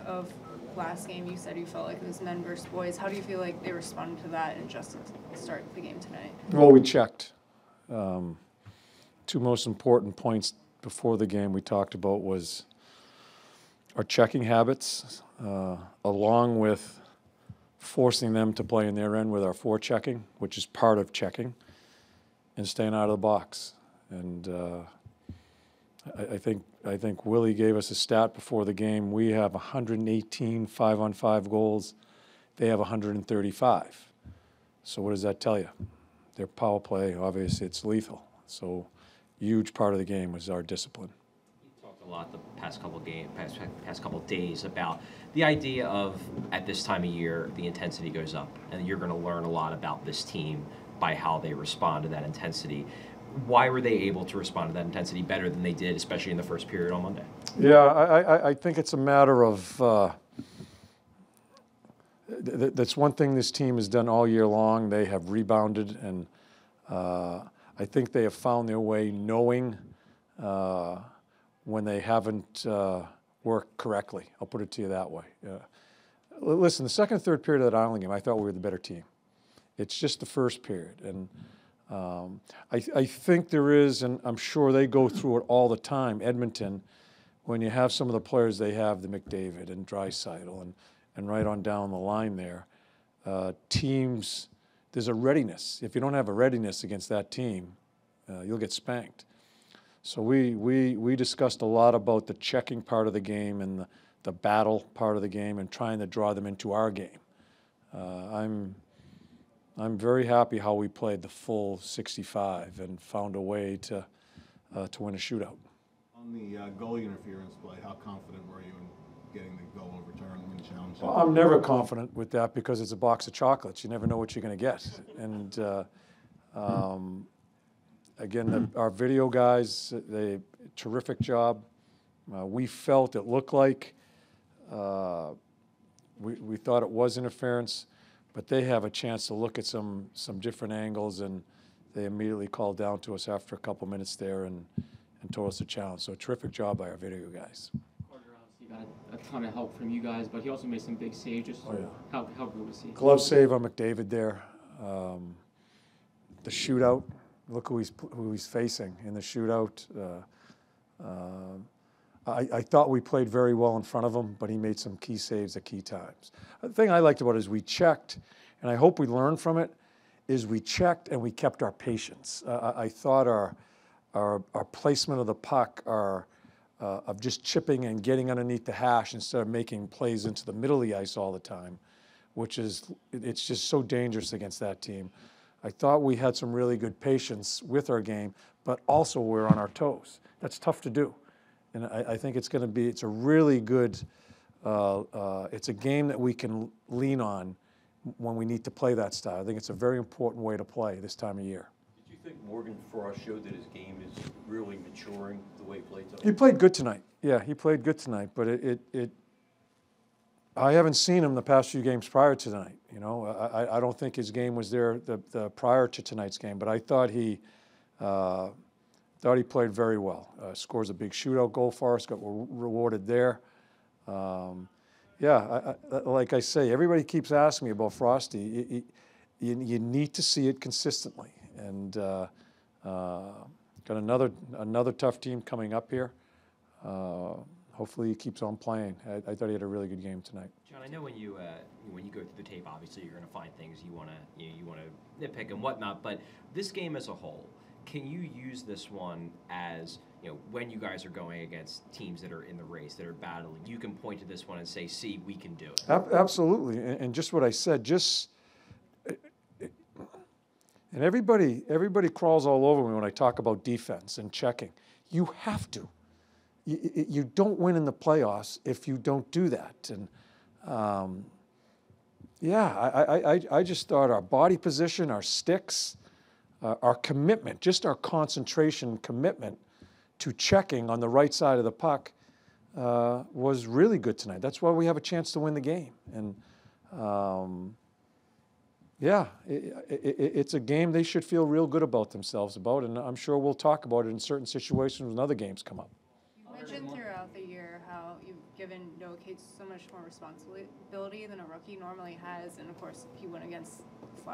of last game, you said you felt like it was men versus boys. How do you feel like they responded to that and just to start the game tonight? Well, we checked. Two most important points before the game we talked about was our checking habits, along with forcing them to play in their end with our forechecking, which is part of checking, and staying out of the box. And I think Willie gave us a stat before the game. We have 118 5-on-5 goals. They have 135. So what does that tell you? Their power play, obviously, it's lethal. So huge part of the game was our discipline. You talked a lot the past couple days about the idea of, at this time of year, the intensity goes up, and you're going to learn a lot about this team by how they respond to that intensity. Why were they able to respond to that intensity better than they did, especially in the first period on Monday? Yeah, I think it's a matter of that's one thing this team has done all year long. They have rebounded, and I think they have found their way knowing when they haven't worked correctly. I'll put it to you that way. Listen, the second and third period of that Island game, I thought we were the better team. It's just the first period. And I think there is, and I'm sure they go through it all the time, Edmonton, when you have some of the players they have, the McDavid and Draisaitl and right on down the line there, teams, there's a readiness. If you don't have a readiness against that team, you'll get spanked. So we discussed a lot about the checking part of the game and the battle part of the game and trying to draw them into our game. I'm very happy how we played the full 65 and found a way to win a shootout. On the goalie interference play, how confident were you in getting the goal overturned when challenged? Well, I'm never confident with that because it's a box of chocolates. You never know what you're going to get. And again, our video guys, they terrific job. We felt it looked like we thought it was interference. But they have a chance to look at some different angles, and they immediately called down to us after a couple minutes there and told us a challenge. So terrific job by our video guys. Carter obviously got a ton of help from you guys, but he also made some big saves. Just how good was he? Glove save on McDavid there. The shootout, look who he's facing in the shootout. I thought we played very well in front of him, but he made some key saves at key times. The thing I liked about it is we checked, and I hope we learned from it, is we checked and we kept our patience. I thought our placement of the puck, of just chipping and getting underneath the hash instead of making plays into the middle of the ice all the time, it's just so dangerous against that team. I thought we had some really good patience with our game, but also we're on our toes. That's tough to do. And I think it's a really good, it's a game that we can lean on when we need to play that style. I think it's a very important way to play this time of year. Did you think Morgan Frost showed that his game is really maturing the way he played tonight? He played good tonight. Yeah, he played good tonight. But I haven't seen him the past few games prior to tonight. You know, I don't think his game was there the prior to tonight's game. But I thought he played very well. Scores a big shootout goal for us, got rewarded there. Like I say, everybody keeps asking me about Frosty. You need to see it consistently. And got another tough team coming up here. Hopefully he keeps on playing. I thought he had a really good game tonight. John, I know when you go through the tape, obviously you're going to find things you want to nitpick and whatnot. But this game as a whole, can you use this one as, when you guys are going against teams that are in the race, that are battling, you can point to this one and say, see, we can do it? Absolutely. And just what I said, and everybody crawls all over me when I talk about defense and checking. You have to. You don't win in the playoffs if you don't do that. And I just thought our body position, our sticks, our commitment, just our concentration commitment to checking on the right side of the puck was really good tonight. That's why we have a chance to win the game. And it's a game they should feel real good about themselves about, and I'm sure we'll talk about it in certain situations when other games come up. You mentioned throughout the year how given Noah Cates so much more responsibility than a rookie normally has, and of course he went against the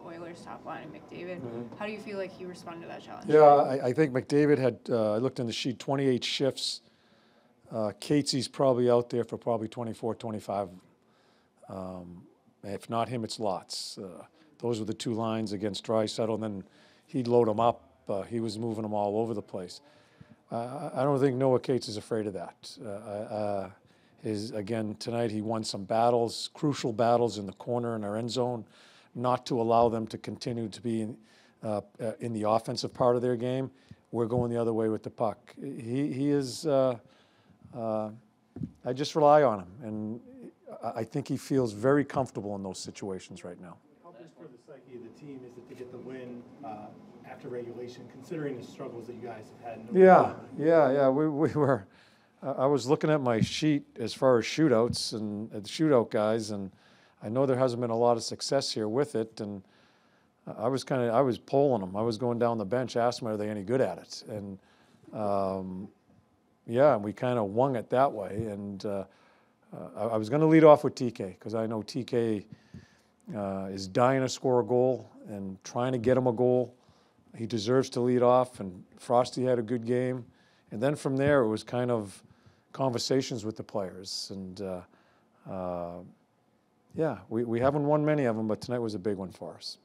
Oilers top line and McDavid. How do you feel like he responded to that challenge? Yeah, I think McDavid had, I looked in the sheet, 28 shifts. Catesy's probably out there for probably 24, 25. If not him, it's Lots. Those were the two lines against Draisaitl, and then he'd load them up. He was moving them all over the place. I don't think Noah Cates is afraid of that. Again, tonight he won some battles, crucial battles in the corner in our end zone, not to allow them to continue to be in the offensive part of their game. We're going the other way with the puck. He is, I just rely on him, and I think he feels very comfortable in those situations right now. How big for the psyche of the team is it to get the win after regulation, considering the struggles that you guys have had? Yeah. We were. I was looking at my sheet as far as shootouts and the shootout guys, and I know there hasn't been a lot of success here with it. And I was polling them. I was going down the bench, asking them, are they any good at it? And we kind of wung it that way. And I was going to lead off with TK because I know TK is dying to score a goal and trying to get him a goal. He deserves to lead off, and Frosty had a good game. And then from there, it was kind of conversations with the players. And we haven't won many of them, but tonight was a big one for us.